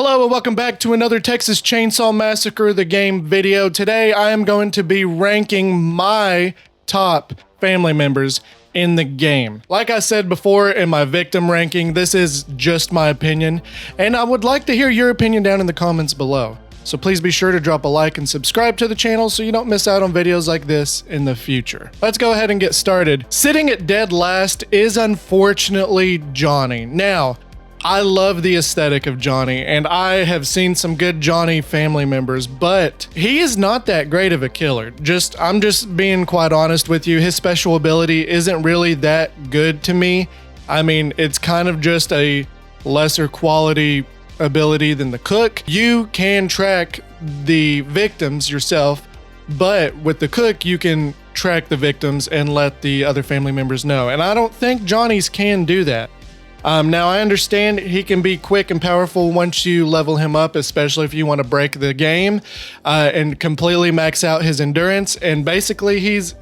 Hello and welcome back to another Texas Chain Saw Massacre, the game video. Today I am going to be ranking my top family members in the game. Like I said before in my victim ranking, this is just my opinion, and I would like to hear your opinion down in the comments below. So please be sure to drop a like and subscribe to the channel so you don't miss out on videos like this in the future. Let's go ahead and get started. Sitting at dead last is unfortunately Johnny. Now, I love the aesthetic of Johnny, and I have seen some good Johnny family members, but he is not that great of a killer. I'm just being quite honest with you. His special ability isn't really that good to me. I mean, it's kind of just a lesser quality ability than the cook. You can track the victims yourself, but with the cook, you can track the victims and let the other family members know. And I don't think Johnny's can do that. Now, I understand he can be quick and powerful once you level him up, especially if you want to break the game and completely max out his endurance. And basically, he's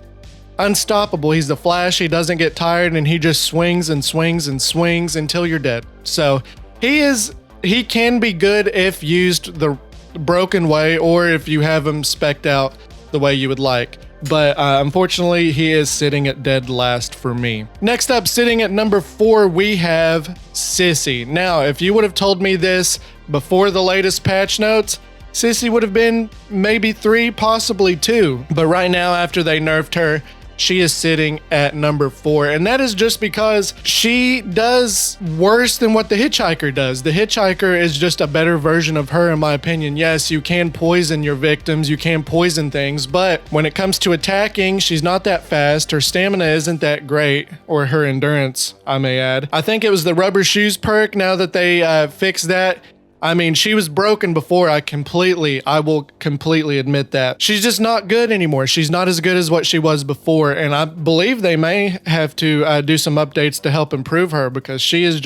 unstoppable. He's the Flash. He doesn't get tired, and he just swings and swings and swings until you're dead. So he can be good if used the broken way, or if you have him spec'd out the way you would like. But unfortunately, he is sitting at dead last for me. Next up, sitting at number 4, we have Sissy. Now, if you would have told me this before the latest patch notes, Sissy would have been maybe 3, possibly 2. But right now, after they nerfed her, she is sitting at number 4, and that is just because she does worse than what the Hitchhiker does. The Hitchhiker is just a better version of her, in my opinion. Yes, you can poison your victims, you can poison things, but when it comes to attacking, she's not that fast. Her stamina isn't that great, or her endurance, I may add. I think it was the rubber shoes perk. Now that they fixed that, I mean, she was broken before. I will completely admit that. She's just not good anymore. She's not as good as what she was before, and I believe they may have to do some updates to help improve her, because she is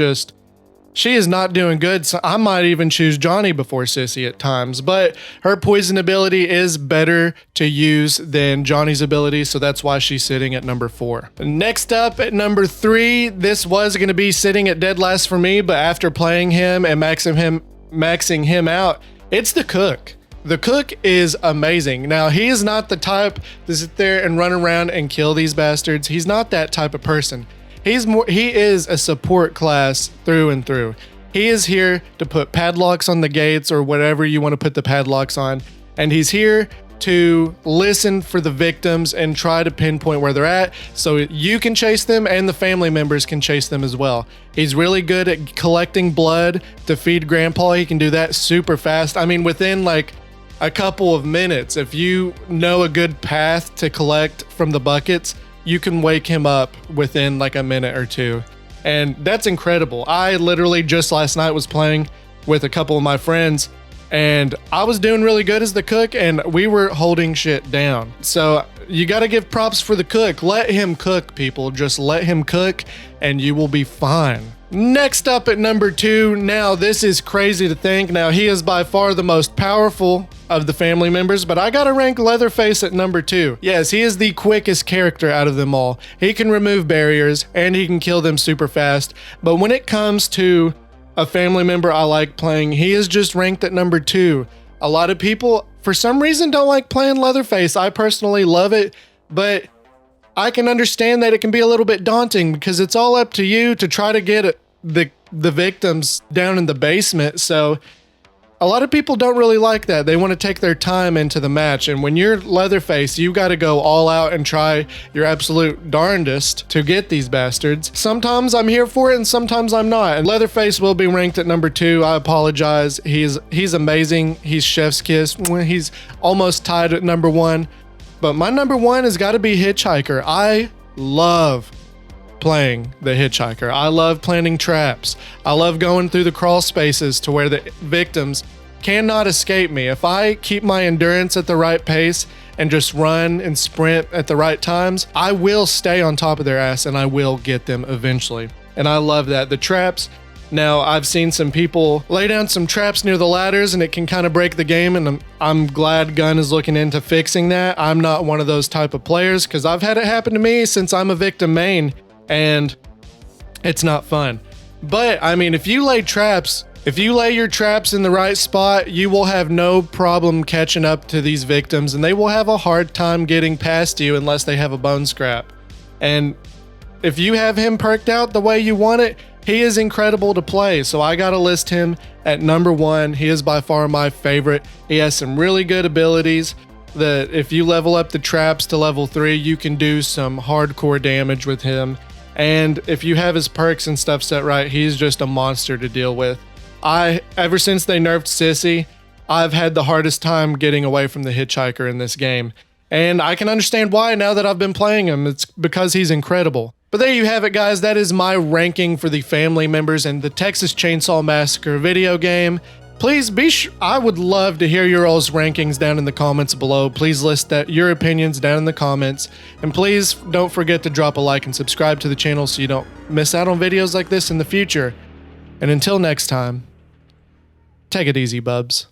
not doing good. So I might even choose Johnny before Sissy at times, but her poison ability is better to use than Johnny's ability, so that's why she's sitting at number 4. Next up at number 3, this was going to be sitting at dead last for me, but after playing him and maxing him out, it's the cook. The cook is amazing. Now, he is not the type to sit there and run around and kill these bastards. He's not that type of person. He is a support class through and through. He is here to put padlocks on the gates or whatever you want to put the padlocks on, and he's here to listen for the victims and try to pinpoint where they're at so you can chase them and the family members can chase them as well. He's really good at collecting blood to feed Grandpa. He can do that super fast. I mean, within like a couple of minutes, if you know a good path to collect from the buckets, you can wake him up within like a minute or 2. And that's incredible. I literally just last night was playing with a couple of my friends, and I was doing really good as the cook, and we were holding shit down. So you got to give props for the cook. Let him cook, people. Just let him cook, and you will be fine. Next up at number 2, now this is crazy to think. Now, he is by far the most powerful of the family members, but I gotta rank Leatherface at number 2. Yes, he is the quickest character out of them all. He can remove barriers, and he can kill them super fast. But when it comes to a family member I like playing, he is just ranked at number 2. A lot of people, for some reason, don't like playing Leatherface. I personally love it, but I can understand that it can be a little bit daunting because it's all up to you to try to get the victims down in the basement. So a lot of people don't really like that. They want to take their time into the match. And when you're Leatherface, you got to go all out and try your absolute darndest to get these bastards. Sometimes I'm here for it and sometimes I'm not. And Leatherface will be ranked at number 2. I apologize. He's amazing. He's chef's kiss. He's almost tied at number 1. But my number 1 has got to be Hitchhiker. I love playing the Hitchhiker. I love planting traps. I love going through the crawl spaces to where the victims cannot escape me. If I keep my endurance at the right pace and just run and sprint at the right times, I will stay on top of their ass and I will get them eventually. And I love that. The traps, now I've seen some people lay down some traps near the ladders and it can kind of break the game, and I'm glad Gunn is looking into fixing that. I'm not one of those type of players because I've had it happen to me since I'm a victim main, and it's not fun. But I mean, if you lay traps If you lay your traps in the right spot, you will have no problem catching up to these victims, and they will have a hard time getting past you unless they have a bone scrap. And if you have him perked out the way you want it, he is incredible to play. So I gotta list him at number 1. He is by far my favorite. He has some really good abilities that if you level up the traps to level 3, you can do some hardcore damage with him. And if you have his perks and stuff set right, he's just a monster to deal with. Ever since they nerfed Sissy, I've had the hardest time getting away from the hitchhiker in this game. And I can understand why now that I've been playing him. It's because he's incredible. But there you have it, guys. That is my ranking for the family members in the Texas Chain Saw Massacre video game. Please I would love to hear your all's rankings down in the comments below. Please list your opinions down in the comments. And please don't forget to drop a like and subscribe to the channel so you don't miss out on videos like this in the future. And until next time, take it easy, bubs.